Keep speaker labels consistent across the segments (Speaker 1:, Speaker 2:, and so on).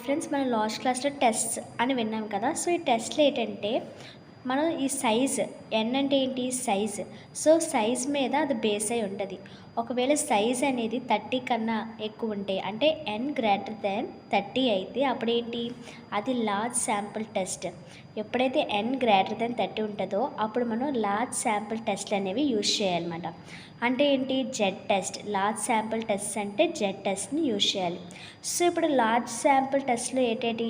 Speaker 1: Friends మనం last క్లాస్లో tests అని విన్నాం కదా. సో ఈ టెస్ట్లు ఏంటంటే మనం ఈ సైజ్ ఎన్ అంటే ఏంటి సైజ్. సో సైజ్ మీద అది బేస్ అయి ఉంటుంది. ఒకవేళ సైజ్ అనేది 30 కన్నా ఎక్కువ ఉంటే అంటే ఎన్ గ్రేటర్ దాన్ 30 అయితే అప్పుడేంటి అది లార్జ్ శాంపుల్ టెస్ట్. ఎప్పుడైతే ఎన్ గ్రేటర్ దాన్ 30 ఉంటుందో అప్పుడు మనం లార్జ్ శాంపుల్ టెస్ట్లు అనేవి యూజ్ చేయాలన్నమాట. అంటే ఏంటి Z test. Large sample test అంటే జెడ్ టెస్ట్ని యూజ్ చేయాలి. సో ఇప్పుడు లార్జ్ శాంపుల్ టెస్ట్లో ఏంటి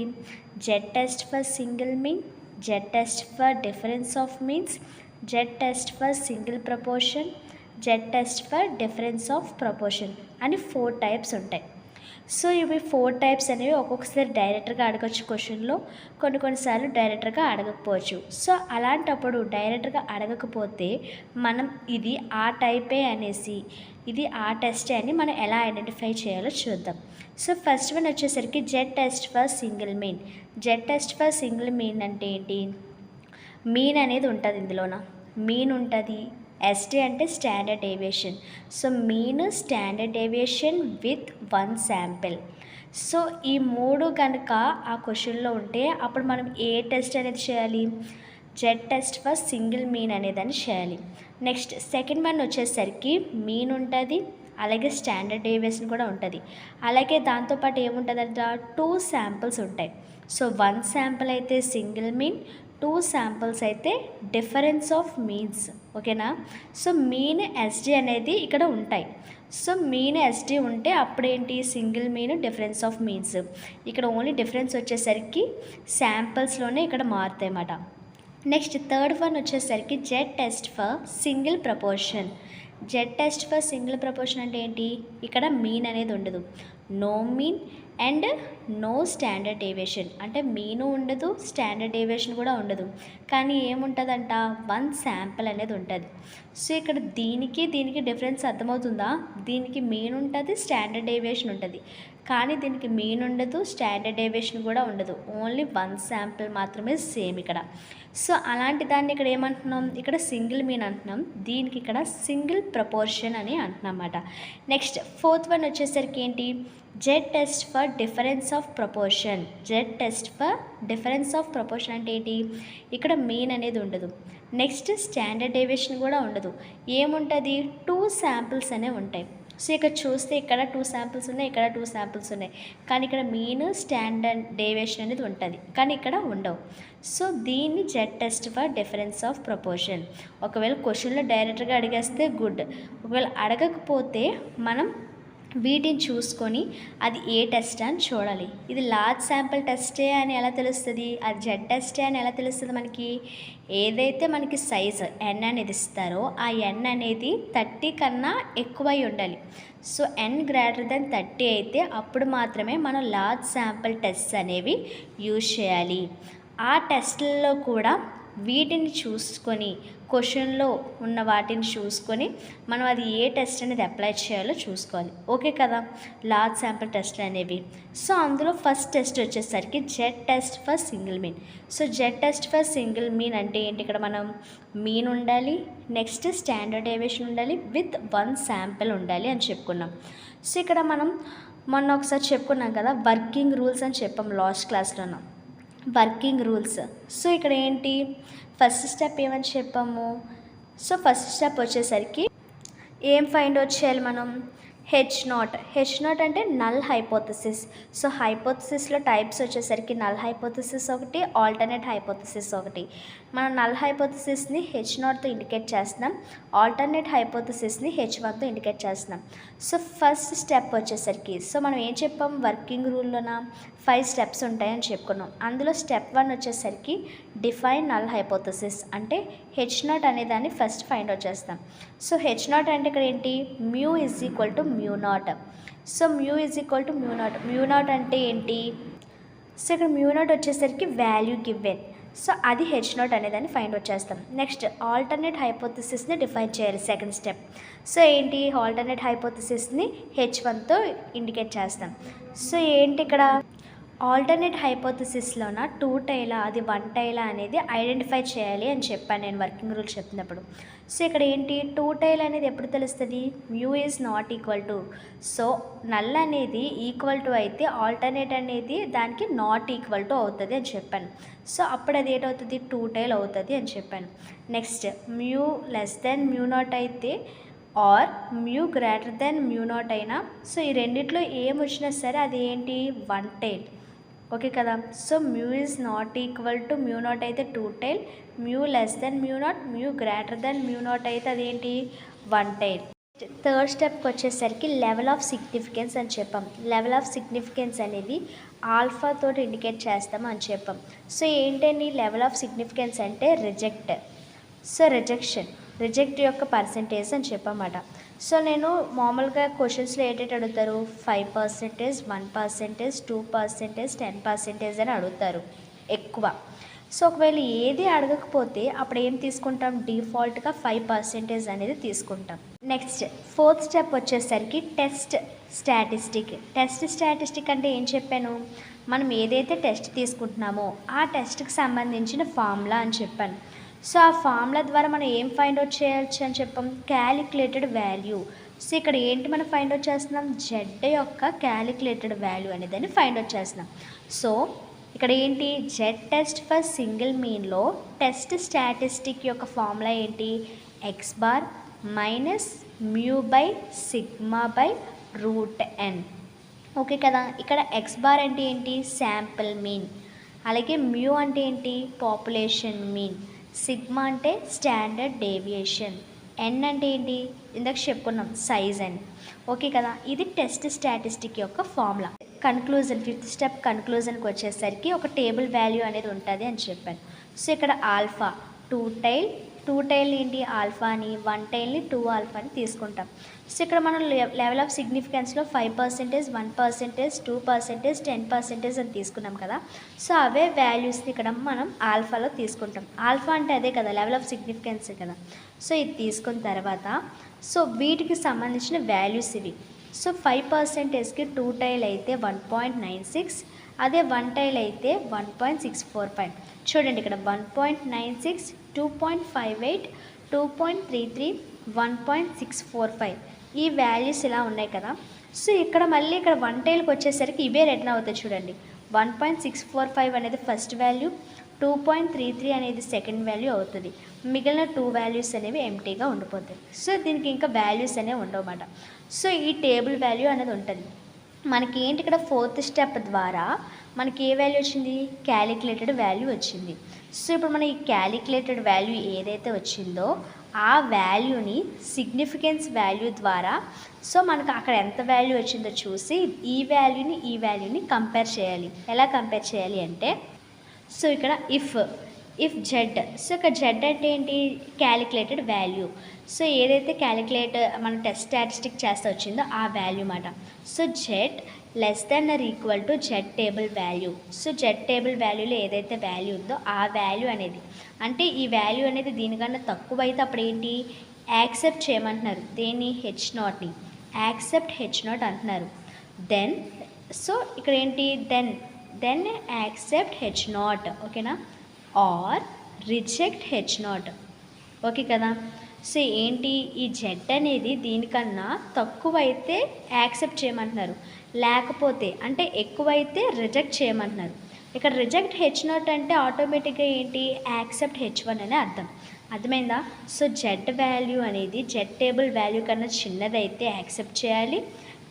Speaker 1: Z test for single mean, Z test for difference of means, Z test for single proportion, Z test for difference of proportion అని 4 types ఉంటాయి. So ఇవి 4 types అనేవి ఒక్కొక్కసారి డైరెక్ట్గా అడగచ్చు క్వశ్చన్లో, కొన్నిసార్లు డైరెక్ట్గా అడగకపోవచ్చు. సో అలాంటప్పుడు డైరెక్ట్గా అడగకపోతే మనం ఇది ఆ టైపే అనేసి ఇది ఆ టెస్టే అని మనం ఎలా ఐడెంటిఫై చేయాలో చూద్దాం. సో ఫస్ట్ వన్ వచ్చేసరికి Z test for single mean. Z test for single mean అంటే ఏంటి, మీన్ అనేది ఉంటుంది ఇందులోన, మీన్ ఉంటుంది. ఎస్టీ అంటే standard deviation. So mean, standard deviation with 1 sample. So ఈ 3 కనుక ఆ క్వశ్చన్లో ఉంటే అప్పుడు మనం ఏ టెస్ట్ అనేది చేయాలి, Z test for single mean అనేదాన్ని చేయాలి. నెక్స్ట్ సెకండ్ వన్ వచ్చేసరికి మీన్ ఉంటుంది, అలాగే స్టాండర్డ్ డేవియేషన్ కూడా ఉంటుంది. అలాగే దాంతోపాటు ఏముంటుందంట 2 శాంపిల్స్ ఉంటాయి. సో 1 శాంపిల్ అయితే సింగిల్ మీన్, 2 శాంపిల్స్ అయితే డిఫరెన్స్ ఆఫ్ మీన్స్. ఓకేనా. సో మీన్ ఎస్డి అనేది ఇక్కడ ఉంటాయి. సో మీన్ ఎస్డి ఉంటే అప్పుడేంటి single mean, difference of means. ఇక్కడ ఓన్లీ డిఫరెన్స్ వచ్చేసరికి శాంపిల్స్లోనే ఇక్కడ మారుతాయి అన్నమాట. నెక్స్ట్ థర్డ్ వన్ వచ్చేసరికి Z test for single proportion. Z test for single proportion అంటే ఏంటి, ఇక్కడ మీన్ అనేది ఉండదు, no mean and no standard deviation. అంటే మీను ఉండదు, స్టాండర్డ్ డేవియేషన్ కూడా ఉండదు, కానీ ఏముంటుందంట 1 శాంపిల్ అనేది ఉంటుంది. సో ఇక్కడ దీనికి డిఫరెన్స్ అర్థమవుతుందా, దీనికి మీన్ ఉంటుంది, స్టాండర్డ్ డేవియేషన్ ఉంటుంది, కానీ దీనికి మీన్ ఉండదు, స్టాండర్డ్ డేవియేషన్ కూడా ఉండదు, ఓన్లీ 1 శాంపిల్ మాత్రమే సేమ్ ఇక్కడ. సో అలాంటి దాన్ని ఇక్కడ ఏమంటున్నాం, ఇక్కడ సింగిల్ మీన్ అంటున్నాం, దీనికి ఇక్కడ సింగిల్ ప్రపోర్షన్ అని అంటున్నాం అన్నమాట. నెక్స్ట్ ఫోర్త్ వన్ వచ్చేసరికి ఏంటి, Z test for difference of proportion. Z test for difference of proportion అంటే ఏంటి, ఇక్కడ మీన్ అనేది ఉండదు, నెక్స్ట్ స్టాండర్డ్ డేవియేషన్ కూడా ఉండదు, ఏముంటుంది 2 శాంపిల్స్ అనేవి ఉంటాయి. సో ఇక్కడ చూస్తే ఇక్కడ 2 శాంపిల్స్ ఉన్నాయి, ఇక్కడ 2 శాంపిల్స్ ఉన్నాయి, కానీ ఇక్కడ మీన్, స్టాండర్డ్ డేవియేషన్ అనేది ఉంటుంది, కానీ ఇక్కడ ఉండవు. సో దీన్ని Z test for difference of proportion. ఒకవేళ క్వశ్చన్లో డైరెక్ట్గా అడిగేస్తే గుడ్, ఒకవేళ అడగకపోతే మనం వీటిని చూసుకొని అది ఏ టెస్ట్ అని చూడాలి. ఇది లార్జ్ శాంపిల్ టెస్టే అని ఎలా తెలుస్తుంది, అది జెడ్ టెస్టే అని ఎలా తెలుస్తుంది మనకి, ఏదైతే మనకి సైజు ఎన్ అనేది ఇస్తారో ఆ ఎన్ అనేది 30 కన్నా ఎక్కువై ఉండాలి. సో ఎన్ గ్రేటర్ దెన్ 30 అయితే అప్పుడు మాత్రమే మనం లార్జ్ శాంపిల్ టెస్ట్ అనేవి యూజ్ చేయాలి. ఆ టెస్ట్లలో కూడా వీటిని చూసుకొని క్వశ్చన్లో ఉన్న వాటిని చూసుకొని మనం అది ఏ టెస్ట్ అనేది అప్లై చేయాలో చూసుకోవాలి. ఓకే కదా, లార్జ్ శాంపిల్ టెస్ట్లు అనేవి. సో అందులో ఫస్ట్ టెస్ట్ వచ్చేసరికి Z test for single mean. So Z test for single mean అంటే ఏంటి, ఇక్కడ మనం మీన్ ఉండాలి, నెక్స్ట్ స్టాండర్డ్ డేవియేషన్ ఉండాలి, విత్ 1 శాంపిల్ ఉండాలి అని చెప్పుకున్నాం. సో ఇక్కడ మనం మొన్న ఒకసారి చెప్పుకున్నాం కదా, వర్కింగ్ రూల్స్ అని చెప్పాం లాస్ట్ క్లాస్లోనూ, వర్కింగ్ రూల్స్. సో ఇక్కడ ఏంటి ఫస్ట్ స్టెప్ ఏమని చెప్పాము, సో ఫస్ట్ స్టెప్ వచ్చేసరికి ఏం ఫైండ్ అవుట్ చేయాలి మనం, హెచ్ నాట్ అంటే నల్ హైపోథసిస్. సో హైపోథసిస్లో టైప్స్ వచ్చేసరికి నల్ హైపోథసిస్ ఒకటి, ఆల్టర్నేట్ హైపోథసిస్ ఒకటి. మనం నల్ హైపోథసిస్ని H0తో ఇండికేట్ చేస్తున్నాం, ఆల్టర్నేట్ హైపోథసిస్ని H1తో ఇండికేట్ చేస్తున్నాం. సో ఫస్ట్ స్టెప్ వచ్చేసరికి, సో మనం ఏం చెప్పాం వర్కింగ్ రూల్లోన 5 స్టెప్స్ ఉంటాయని చెప్పుకున్నాం. అందులో స్టెప్ 1 వచ్చేసరికి డిఫైన్ నల్ హైపోథసిస్. అంటే H0 అనే దాన్ని ఫస్ట్ ఫైండ్ అవుట్ చేస్తాం. సో H0 అంటే ఇక్కడ ఏంటి, mu is equal to μ0. So mu is equal to μ0 అంటే ఏంటి, సో ఇక్కడ μ0 వచ్చేసరికి వాల్యూ గివెన్. సో అది H0 అనేదాన్ని ఫైండ్ అవుట్ చేస్తాం. నెక్స్ట్ ఆల్టర్నేట్ హైపోథసిస్ని డిఫైన్ చేయాలి సెకండ్ స్టెప్. సో ఏంటి, ఆల్టర్నేట్ హైపోథసిస్ని H1తో ఇండికేట్ చేస్తాం. సో ఏంటి ఇక్కడ ఆల్టర్నేట్ హైపోథసిస్లోన 2 టైలా అది 1 టైలా అనేది ఐడెంటిఫై చేయాలి అని చెప్పాను నేను వర్కింగ్ రూల్ చెప్పినప్పుడు. సో ఇక్కడ ఏంటి 2 టైల్ అనేది ఎప్పుడు తెలుస్తుంది, mu is not equal to, so null అనేది ఈక్వల్ టు అయితే ఆల్టర్నేట్ అనేది దానికి నాట్ ఈక్వల్ టు అవుతుంది అని చెప్పాను. సో అప్పుడు అది ఏంటవుతుంది 2 టైల్ అవుతుంది అని చెప్పాను. Next mu less than mu not అయితే or mu greater than mu not అయినా, సో ఈ రెండిట్లో ఏం వచ్చినా సరే అది ఏంటి 1 టైల్. ఓకే కదా. So mu is not equal to mu not అయితే 2 tail, mu less than mu not, mu greater than mu not అయితే అదేంటి 1 టైల్. థర్డ్ స్టెప్కి వచ్చేసరికి లెవెల్ ఆఫ్ సిగ్నిఫికెన్స్ అని చెప్పాం. లెవెల్ ఆఫ్ సిగ్నిఫికెన్స్ అనేది ఆల్ఫా తోటి ఇండికేట్ చేస్తాము అని చెప్పాం. సో ఏంటండి లెవెల్ ఆఫ్ సిగ్నిఫికెన్స్ అంటే రిజెక్ట్, సో రిజెక్ట్ యొక్క పర్సంటేజ్ అని చెప్పమాట. సో నేను మామూలుగా క్వశ్చన్స్లో ఏంటంటే అడుగుతారు 5%, 1%, 2%, 10% అని అడుగుతారు ఎక్కువ. సో ఒకవేళ ఏది అడగకపోతే అప్పుడు ఏం తీసుకుంటాం, డిఫాల్ట్గా 5% అనేది తీసుకుంటాం. నెక్స్ట్ ఫోర్త్ స్టెప్ వచ్చేసరికి టెస్ట్ స్టాటిస్టిక్ అంటే ఏం చెప్పాను, మనం ఏదైతే టెస్ట్ తీసుకుంటున్నామో ఆ టెస్ట్కి సంబంధించిన ఫార్ములా అని చెప్పాను. సో ఆ ఫార్ములా ద్వారా మనం ఏం ఫైండ్ అవుట్ చేయొచ్చు అని చెప్పాం, క్యాలిక్యులేటెడ్ వాల్యూ. సో ఇక్కడ ఏంటి మనం ఫైండ్ అవుట్ చేస్తున్నాం, జెడ్ యొక్క క్యాలిక్యులేటెడ్ వాల్యూ అనేదాన్ని ఫైండ్ అవుట్ చేస్తున్నాం. సో ఇక్కడ ఏంటి జెడ్ టెస్ట్ ఫర్ సింగిల్ మీన్లో టెస్ట్ స్టాటిస్టిక్ యొక్క ఫార్ములా ఏంటి, X bar minus mu by sigma by root N. Okay కదా. ఇక్కడ ఎక్స్ బార్ అంటే ఏంటి, శాంపిల్ మీన్, అలాగే మ్యూ అంటే ఏంటి, పాపులేషన్ మీన్, సిగ్మా అంటే స్టాండర్డ్ డేవియేషన్, ఎన్ అంటే ఏంటి ఇందాక చెప్పుకున్నాం సైజ్ అని. ఓకే కదా. ఇది టెస్ట్ స్టాటిస్టిక్ యొక్క ఫార్ములా. కన్క్లూజన్, ఫిఫ్త్ స్టెప్ కన్క్లూజన్కి వచ్చేసరికి ఒక టేబుల్ వాల్యూ అనేది ఉంటుంది అని చెప్పాను. సో ఇక్కడ ఆల్ఫా 2 టైల్ ఏంటి ఆల్ఫాని, 1 టైల్ని 2 ఆల్ఫాని తీసుకుంటాం. సో ఇక్కడ మనం లెవెల్ ఆఫ్ సిగ్నిఫికెన్స్లో 5%, 1%, 2%, 10% అని తీసుకున్నాం కదా. సో అవే వాల్యూస్ని ఇక్కడ మనం ఆల్ఫాలో తీసుకుంటాం. ఆల్ఫా అంటే అదే కదా లెవెల్ ఆఫ్ సిగ్నిఫికెన్స్ కదా. సో ఇది తీసుకున్న తర్వాత సో వీటికి సంబంధించిన వాల్యూస్ ఇవి. సో 5%కి 2 టైల్ అయితే 1.96, అదే 1 టైల్ అయితే 1.645. చూడండి ఇక్కడ 1.96, 2.58, 2.33, 1.645 ఈ వాల్యూస్ ఇలా ఉన్నాయి కదా. సో ఇక్కడ మళ్ళీ ఇక్కడ 1 టైల్కి వచ్చేసరికి ఇవే రిటర్న్ అవుతాయి చూడండి. 1.645 అనేది ఫస్ట్ వాల్యూ, 2.33 అనేది సెకండ్ వాల్యూ అవుతుంది. మిగిలిన 2 వాల్యూస్ అనేవి ఎంటీగా ఉండిపోతాయి. సో దీనికి ఇంకా వాల్యూస్ అనేవి ఉండవన్నమాట. సో ఈ టేబుల్ వాల్యూ అనేది ఉంటుంది. మనకి ఏంటి ఇక్కడ ఫోర్త్ స్టెప్ ద్వారా మనకి ఏ వాల్యూ వచ్చింది, క్యాలిక్యులేటెడ్ వాల్యూ వచ్చింది. సో ఇప్పుడు మన ఈ క్యాలిక్యులేటెడ్ వాల్యూ ఏదైతే వచ్చిందో ఆ వాల్యూని సిగ్నిఫికెన్స్ వాల్యూ ద్వారా సో మనకు అక్కడ ఎంత వాల్యూ వచ్చిందో చూసి ఈ వాల్యూని కంపేర్ చేయాలి. ఎలా కంపేర్ చేయాలి అంటే సో ఇక్కడ ఇఫ్ జెడ్, సో ఇక్కడ జెడ్ అంటే ఏంటి క్యాలిక్యులేటెడ్ వాల్యూ. సో ఏదైతే మన టెస్ట్ స్టాటిస్టిక్ చేస్తే వచ్చిందో ఆ వాల్యూ మాట. So Z less than or equal to Z table value. So Z table వాల్యూలో ఏదైతే వాల్యూ ఉందో ఆ వాల్యూ అనేది అంటే ఈ వాల్యూ అనేది దీనికన్నా తక్కువ అయితే అప్పుడు ఏంటి యాక్సెప్ట్ చేయమంటున్నారు. దేన్ని H0ని యాక్సెప్ట్ H0 అంటున్నారు. దెన్ సో ఇక్కడ ఏంటి దెన్ యాక్సెప్ట్ H0 ఓకేనా, ఆర్ రిజెక్ట్ H0. ఓకే కదా. సో ఏంటి ఈ జెడ్ అనేది దీనికన్నా తక్కువ అయితే యాక్సెప్ట్ చేయమంటున్నారు, లేకపోతే అంటే ఎక్కువైతే రిజెక్ట్ చేయమంటున్నారు. ఇక్కడ రిజెక్ట్ H0 అంటే ఆటోమేటిక్గా ఏంటి యాక్సెప్ట్ H1 అనే అర్థమైందా. సో జెడ్ వాల్యూ అనేది జెడ్ టేబుల్ వాల్యూ కన్నా చిన్నదైతే యాక్సెప్ట్ చేయాలి,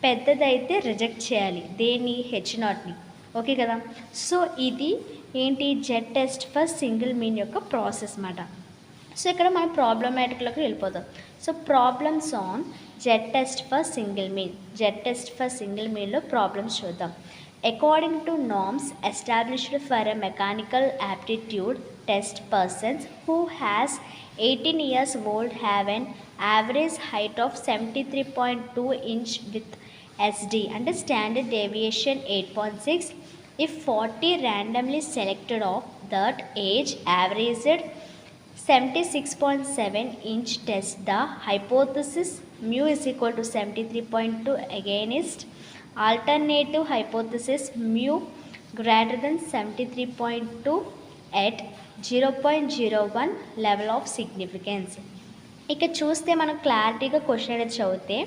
Speaker 1: పెద్దదైతే రిజెక్ట్ చేయాలి. దేన్ని H0ని. ఓకే కదా. సో ఇది ఏంటి Z test for single mean యొక్క ప్రాసెస్ మాట. సో ఇక్కడ మనం ప్రాబ్లమాటిక్లోకి వెళ్ళిపోతాం. So problems on Z test for single మీన్లో ప్రాబ్లమ్స్ చూద్దాం. According to norms established for a mechanical aptitude test persons who has 18 years old have an average height of 73.2 inch with SD అంటే standard deviation 8.6. If 40 randomly selected of that age averaged 76.7 inch test the hypothesis mu is equal to 73.2 against alternative hypothesis mu greater than 73.2 at 0.01 level of significance. ఇక చూస్తే మనం క్లారిటీగా question అనేది చదివితే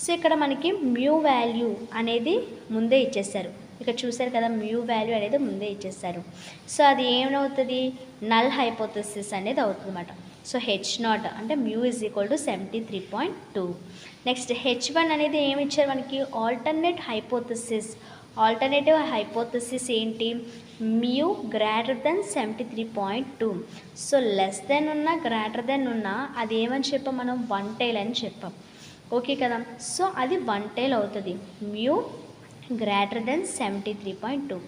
Speaker 1: so ఇక్కడ మనకి mu value అనేది ముందే ఇచ్చేస్తారు. ఇక్కడ చూసారు కదా, మ్యూ వాల్యూ అనేది ముందే ఇచ్చేస్తారు. సో అది ఏమవుతుంది, నల్ హైపోథెసిస్ అనేది అవుతుంది అన్నమాట. సో H0 అంటే mu is equal to 73.2. Next H1 అనేది ఏమి ఇచ్చారు మనకి, ఆల్టర్నేటివ్ హైపోథెసిస్ ఏంటి, mu greater then 73.2. So less than ఉన్నా గ్రేటర్ దెన్ ఉన్నా అది ఏమని చెప్పాం మనం, వన్ టైల్ అని చెప్పాం. ఓకే కదా, సో అది వన్ టైల్ అవుతుంది, మ్యూ గ్రేటర్ దెన్ 73.2.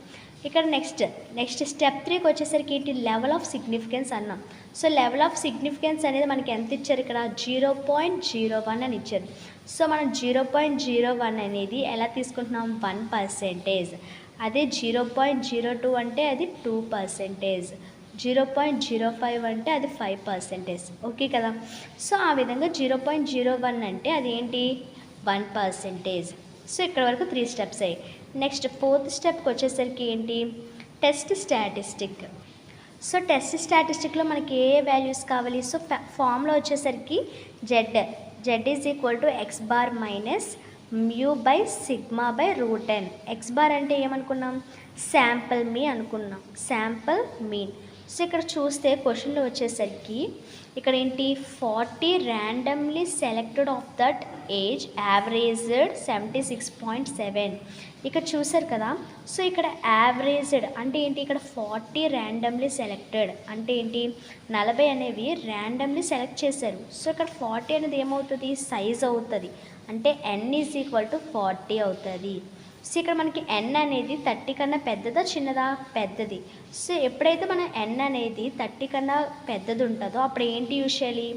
Speaker 1: ఇక్కడ నెక్స్ట్ స్టెప్ 3కి వచ్చేసరికి ఏంటి, లెవెల్ ఆఫ్ సిగ్నిఫికెన్స్ అన్నాం. సో లెవెల్ ఆఫ్ సిగ్నిఫికెన్స్ అనేది మనకి ఎంత ఇచ్చారు, ఇక్కడ 0.01 అని ఇచ్చారు. సో మనం 0.01 అనేది ఎలా తీసుకుంటున్నాం, 1%. అదే 0.02 అంటే అది 2%, 0.05 అంటే అది 5%. ఓకే కదా, సో ఆ విధంగా 0.01 అంటే అది ఏంటి, 1%. సో ఇక్కడ వరకు 3 స్టెప్స్ అయ్యాయి. నెక్స్ట్ 4th స్టెప్కి వచ్చేసరికి ఏంటి, టెస్ట్ స్టాటిస్టిక్. సో టెస్ట్ స్టాటిస్టిక్లో మనకి ఏ వాల్యూస్ కావాలి, సో ఫామ్లో వచ్చేసరికి Z is equal to X bar minus mu by sigma by root N. X bar అంటే ఏమనుకున్నాం, శాంపుల్ మీన్. సో ఇక్కడ చూస్తే క్వశ్చన్లో వచ్చేసరికి ఇక్కడ ఏంటి, 40 randomly selected of that age averaged 76.7. ఇక్కడ చూసారు కదా, సో ఇక్కడ యావరేజ్డ్ అంటే ఏంటి, ఇక్కడ 40 ర్యాండమ్లీ సెలెక్టెడ్ అంటే ఏంటి, 40 అనేవి ర్యాండమ్లీ సెలెక్ట్ చేశారు. సో ఇక్కడ 40 అనేది ఏమవుతుంది, సైజ్ అవుతుంది, అంటే n ఈజ్ ఈక్వల్ టు 40 అవుతుంది. సో ఇక్కడ మనకి n అనేది 30 కన్నా పెద్దదా చిన్నదా, పెద్దది. సో ఎప్పుడైతే మనం n అనేది 30 కన్నా పెద్దది ఉంటుందో అప్పుడు ఏంటి యూజ్ చేయాలి,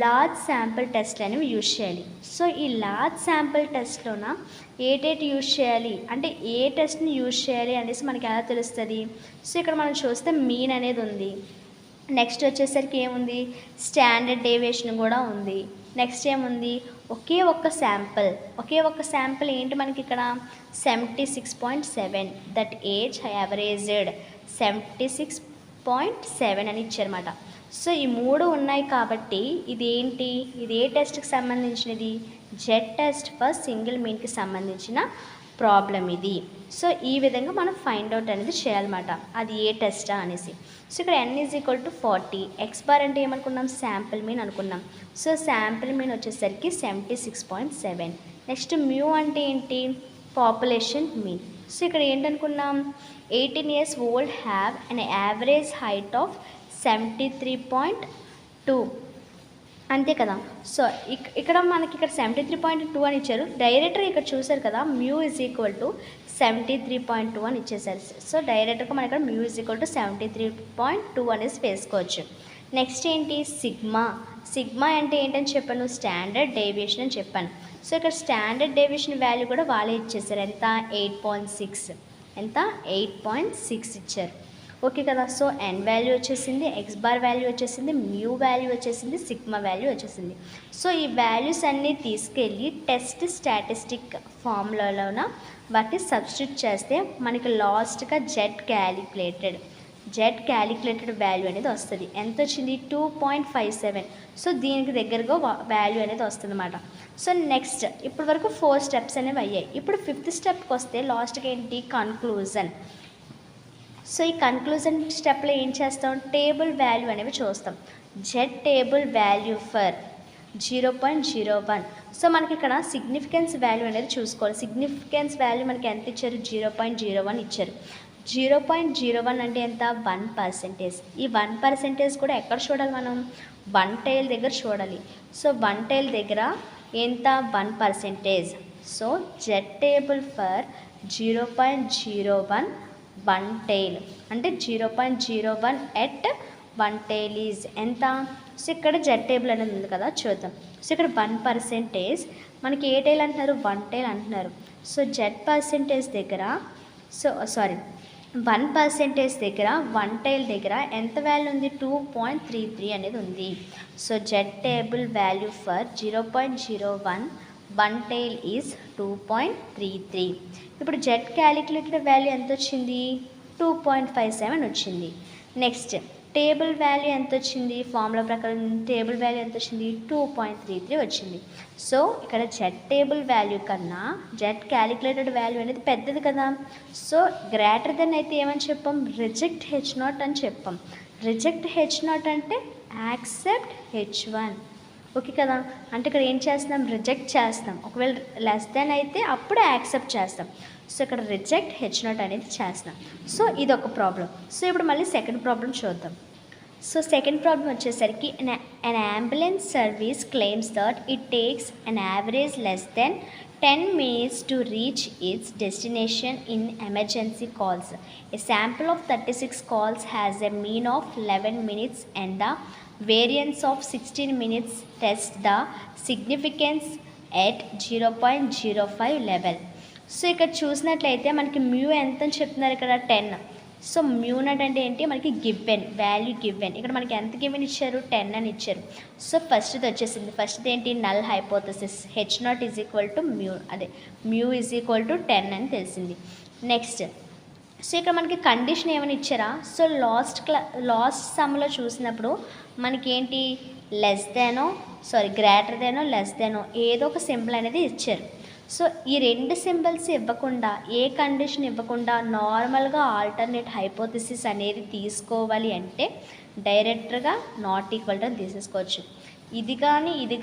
Speaker 1: లార్జ్ శాంపిల్ టెస్ట్ అనేవి యూజ్ చేయాలి. సో ఈ లార్జ్ శాంపిల్ టెస్ట్లోన ఏ డేట్ యూజ్ చేయాలి అంటే ఏ టెస్ట్ని యూజ్ చేయాలి అనేసి మనకి ఎలా తెలుస్తుంది. సో ఇక్కడ మనం చూస్తే మీన్ అనేది ఉంది, నెక్స్ట్ వచ్చేసరికి ఏముంది, స్టాండర్డ్ డేవియేషన్ కూడా ఉంది. నెక్స్ట్ ఏముంది, ఒకే ఒక్క శాంపిల్ ఏంటి మనకి ఇక్కడ 76.7, దట్ ఏజ్ యావరేజ్డ్ 76.7 అని ఇచ్చారన్నమాట. సో ఈ 3 ఉన్నాయి కాబట్టి ఇది ఏంటి, ఇది ఏ టెస్ట్కి సంబంధించినది, జెడ్ టెస్ట్ ఫర్ సింగిల్ మీన్కి సంబంధించిన ప్రాబ్లం ఇది. సో ఈ విధంగా మనం ఫైండ్ అవుట్ అనేది చేయాలన్నమాట, అది ఏ టెస్టా అనేసి. సో ఇక్కడ n is equal to 40, X bar అంటే ఏమనుకున్నాం, శాంపిల్ మీన్ అనుకున్నాం. సో శాంపిల్ మీన్ వచ్చేసరికి 76.7. నెక్స్ట్ మ్యూ అంటే ఏంటి, పాపులేషన్ మీన్. సో ఇక్కడ ఏంటనుకున్నాం, 18 years old have an average height of 73.2 అంతే కదా. సో ఇక్కడ మనకి ఇక్కడ 73.2 అని ఇచ్చారు, డైరెక్ట్గా ఇక్కడ చూసారు కదా మ్యూ ఈజ్ ఈక్వల్ టు 73.2 అని ఇచ్చేసారు. సో డైరెక్ట్గా మనకి ఇక్కడ మ్యూ ఈజ్ ఈక్వల్ టు 73.2 అనేసి వేసుకోవచ్చు. నెక్స్ట్ ఏంటి, సిగ్మా అంటే ఏంటని చెప్పాను, స్టాండర్డ్ డేవియేషన్ అని చెప్పాను. సో ఇక్కడ స్టాండర్డ్ డేవియేషన్ వాల్యూ కూడా వాళ్ళే ఇచ్చేసారు, ఎంత 8.6 ఇచ్చారు. ఓకే కదా, సో n వాల్యూ వచ్చేసింది, ఎక్స్ బార్ వాల్యూ వచ్చేసింది, మ్యూ వాల్యూ వచ్చేసింది, సిగ్మా వాల్యూ వచ్చేసింది. సో ఈ వాల్యూస్ అన్నీ తీసుకెళ్ళి టెస్ట్ స్టాటిస్టిక్ ఫార్ములాలోన వాటిని సబ్స్టిట్యూట్ చేస్తే మనకి లాస్ట్గా జెడ్ క్యాలిక్యులేటెడ్ వాల్యూ అనేది వస్తుంది. ఎంత వచ్చింది, 2.57. సో దీనికి దగ్గరగా వాల్యూ అనేది వస్తుంది అన్నమాట. సో నెక్స్ట్ ఇప్పటి వరకు 4 స్టెప్స్ అనేవి అయ్యాయి. ఇప్పుడు 5th స్టెప్కి వస్తే లాస్ట్గా ఏంటి, కన్క్లూజన్. సో ఈ కన్క్లూజన్ స్టెప్లో ఏం చేస్తాం, టేబుల్ వాల్యూ అనేవి చూస్తాం. Z table value for 0.01. So మనకి ఇక్కడ సిగ్నిఫికెన్స్ వాల్యూ అనేది చూసుకోవాలి. సిగ్నిఫికెన్స్ వాల్యూ మనకి ఎంత ఇచ్చారు, 0.01 ఇచ్చారు. 0.01 అంటే ఎంత, 1%. ఈ 1% కూడా ఎక్కడ చూడాలి మనం, వన్ టైల్ దగ్గర చూడాలి. సో వన్ టైల్ దగ్గర ఎంత, 1%. So Z table for 0.01 one tail అంటే 0.01 ఎట్ వన్ టైల్ ఈజ్ ఎంత. సో ఇక్కడ జెడ్ టేబుల్ అనేది ఉంది కదా, చూద్దాం. సో ఇక్కడ 1% మనకి ఏ టైల్ అంటున్నారు, వన్ టైల్ అంటున్నారు. సో జెడ్ పర్సెంటేజ్ దగ్గర 1% దగ్గర వన్ టైల్ దగ్గర ఎంత వాల్యూ ఉంది, 2.33 అనేది ఉంది. So Z table value for 0.01 one tail is 2.33. ఇప్పుడు జెడ్ క్యాలిక్యులేటెడ్ వాల్యూ ఎంత వచ్చింది? 2.57 వచ్చింది. నెక్స్ట్ టేబుల్ వాల్యూ ఎంత వచ్చింది? ఫార్ములా ప్రకారం టేబుల్ వాల్యూ ఎంత వచ్చింది? 2.33 వచ్చింది. సో ఇక్కడ జెడ్ టేబుల్ వాల్యూ కన్నా జెడ్ క్యాలిక్యులేటెడ్ వాల్యూ అనేది పెద్దది కదా. సో గ్రేటర్ దెన్ అయితే ఏమని చెప్పాం? రిజెక్ట్ H0 అని చెప్పాం. రిజెక్ట్ H0 అంటే యాక్సెప్ట్ H1. ఓకే కదా. అంటే ఇక్కడ ఏం చేస్తున్నాం? రిజెక్ట్ చేస్తాం. ఒకవేళ లెస్ దెన్ అయితే అప్పుడు యాక్సెప్ట్ చేస్తాం. సో ఇక్కడ రిజెక్ట్ H0 అనేది చేస్తున్నాం. సో ఇది ఒక ప్రాబ్లం. సో ఇప్పుడు మళ్ళీ సెకండ్ ప్రాబ్లం చూద్దాం. సో సెకండ్ ప్రాబ్లం వచ్చేసరికి an ambulance service claims that it takes an average less than 10 minutes to reach its destination in emergency calls. A sample of 36 calls has a mean of 11 minutes and the variance of 16 minutes. Test the significance at 0.05 level. So ఇక్కడ చూసినట్లయితే మనకి mu ఎంత అని చెప్తున్నారు? ఇక్కడ 10. So mu naught అంటే ఏంటి? మనకి గివెన్ వాల్యూ గివెన్. ఇక్కడ మనకి ఎంత గివెన్ ఇచ్చారు? 10 అని ఇచ్చారు. సో ఫస్ట్ది వచ్చేసింది. ఫస్ట్ది ఏంటి? Null hypothesis. H0 is equal to mu, అదే మ్యూ ఈజ్ ఈక్వల్ టు 10 అని తెలిసింది. నెక్స్ట్ సో ఇక్కడ మనకి కండిషన్ ఏమైనా ఇచ్చారా? సో లాస్ట్ సమ్లో చూసినప్పుడు మనకి ఏంటి? లెస్ దెనో గ్రేటర్ దెనో లెస్ దెనో ఏదో ఒక సింబల్ అనేది ఇచ్చారు. సో ఈ రెండు సింబల్స్ ఇవ్వకుండా, ఏ కండిషన్ ఇవ్వకుండా నార్మల్గా ఆల్టర్నేట్ హైపోథసిస్ అనేది తీసుకోవాలి అంటే డైరెక్ట్గా నాట్ ఈక్వల్ టు తీసేసుకోవచ్చు. ఇది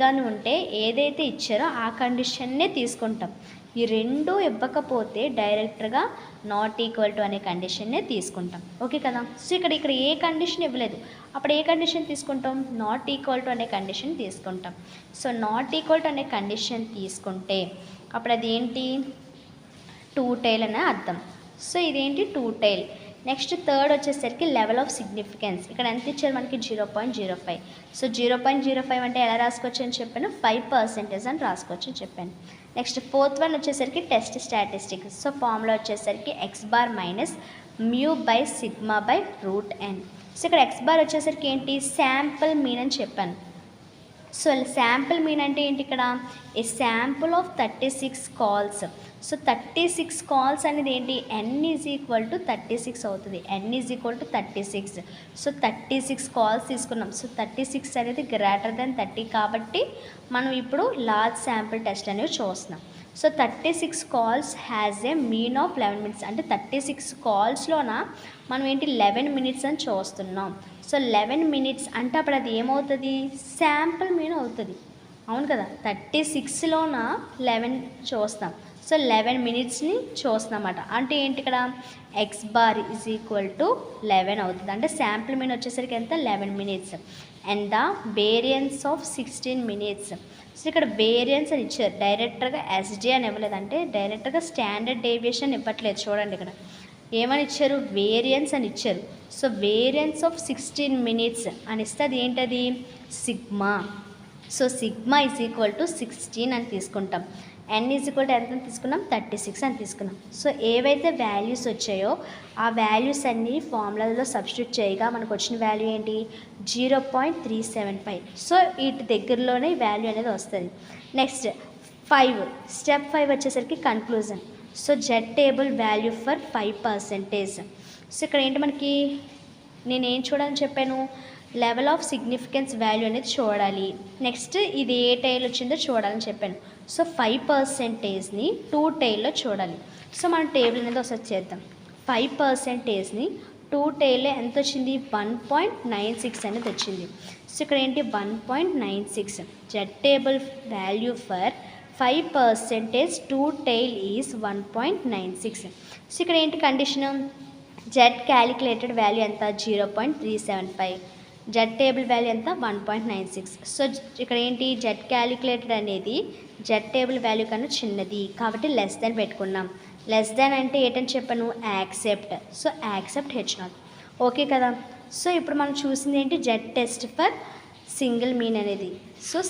Speaker 1: కానీ ఉంటే ఏదైతే ఇచ్చారో ఆ కండిషన్నే తీసుకుంటాం. ఈ రెండు ఇవ్వకపోతే డైరెక్ట్గా నాట్ ఈక్వల్ టు అనే కండిషన్నే తీసుకుంటాం. ఓకే కదా. సో ఇక్కడ ఏ కండిషన్ ఇవ్వలేదు, అప్పుడు ఏ కండిషన్ తీసుకుంటాం? నాట్ ఈక్వల్ టు అనే కండిషన్ తీసుకుంటాం. సో నాట్ ఈక్వల్ టు అనే కండిషన్ తీసుకుంటే అప్పుడు అది ఏంటి? 2 టైల్ అనే అర్థం. సో ఇదేంటి? 2 టైల్. నెక్స్ట్ థర్డ్ వచ్చేసరికి లెవెల్ ఆఫ్ సిగ్నిఫికెన్స్. ఇక్కడ ఎంత ఇచ్చారు మనకి? 0.05. సో 0.05 అంటే ఎలా రాసుకోవచ్చు అని చెప్పాను? 5% అని రాసుకోవచ్చు అని చెప్పాను. నెక్స్ట్ ఫోర్త్ వన్ వచ్చేసరికి టెస్ట్ స్టాటిస్టిక్స్. సో ఫార్ములా వచ్చేసరికి x bar minus mu by sigma by route n. So ఇక్కడ x బార్ వచ్చేసరికి ఏంటి? శాంపుల్ మీన్ అని చెప్పాను. సో శాంపుల్ మీన్ అంటే ఏంటి? ఇక్కడ ఏ sample of 36 calls. So 36 calls అనేది ఏంటి? n ఈజ్ ఈక్వల్ టు 36 అవుతుంది. n is equal to 36. So 36 calls తీసుకున్నాం. సో 36 అనేది గ్రేటర్ దెన్ 30 కాబట్టి మనం ఇప్పుడు లార్జ్ శాంపుల్ టెస్ట్ అనేవి చూస్తున్నాం. So 36 calls has a mean of 11 minutes. అంటే 36 కాల్స్లోన మనం ఏంటి? 11 minutes అని చూస్తున్నాం. సో 11 minutes అంటే అప్పుడు అది ఏమవుతుంది? శాంపుల్ మీన్ అవుతుంది. అవును కదా. 36లోన 11 చూస్తాం. సో 11 minutesని చూస్తామన్నమాట. అంటే ఏంటి? ఇక్కడ X bar is equal to 11 అవుతుంది. అంటే శాంపుల్ మీన్ వచ్చేసరికి ఎంత? 11 minutes and the variance of 16 minutes. So ఇక్కడ వేరియన్స్ అని ఇచ్చారు. డైరెక్ట్గా ఎస్జే అని ఇవ్వలేదు, అంటే డైరెక్ట్గా స్టాండర్డ్ డేవియేషన్ ఇవ్వట్లేదు. చూడండి ఇక్కడ ఏమని ఇచ్చారు? వేరియన్స్ అని ఇచ్చారు. సో వేరియన్స్ ఆఫ్ 16 minutes అని ఇస్తే అది ఏంటది? Sigma. So sigma is equal to 16 అని తీసుకుంటాం. n ఈజ్ ఈక్వల్ టు ఎంత తీసుకున్నాం? 36 అని తీసుకున్నాం. సో ఏవైతే వాల్యూస్ వచ్చాయో ఆ వాల్యూస్ అన్నీ ఫార్ములాలో సబ్స్టిట్యూట్ చేయగా మనకు వచ్చిన వాల్యూ ఏంటి? 0.375. సో వీటి దగ్గరలోనే వాల్యూ అనేది వస్తుంది. నెక్స్ట్ స్టెప్ 5 వచ్చేసరికి conclusion. So Z table value for 5%. So ఇక్కడ ఏంటి మనకి? నేనేం చూడాలని చెప్పాను? లెవెల్ ఆఫ్ సిగ్నిఫికెన్స్ వాల్యూ అనేది చూడాలి. నెక్స్ట్ ఇది ఏ టైల్ వచ్చిందో చూడాలని చెప్పాను. సో 5%ని 2 టైల్లో చూడాలి. సో మనం టేబుల్ అనేది ఒకసారి చేద్దాం. 5%ని 2 టైల్లో ఎంత వచ్చింది? 1.96 అనేది వచ్చింది. సో ఇక్కడ ఏంటి? 1.96. Z table value for 5% 2 tail is 1.96. So ఇక్కడ ఏంటి కండిషన్? జెడ్ క్యాలిక్యులేటెడ్ వాల్యూ ఎంత? 0.375. జెడ్ టేబుల్ వాల్యూ ఎంత? 1.96. సో ఇక్కడ ఏంటి? జెడ్ క్యాలిక్యులేటెడ్ అనేది జెడ్ టేబుల్ వాల్యూ కన్నా చిన్నది కాబట్టి లెస్ దెన్ పెట్టుకున్నాం. లెస్ దెన్ అంటే ఏంటని చెప్పాను? Accept. So accept H0. Okay కదా. సో ఇప్పుడు మనం చూసింది ఏంటి? Z test for single mean అనేది. సో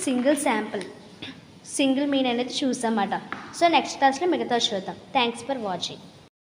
Speaker 1: సింగిల్ మీన్ అనేది చూసామన్నమాట. సో నెక్స్ట్ క్లాస్లో మిగతా చూద్దాం. Thanks for watching.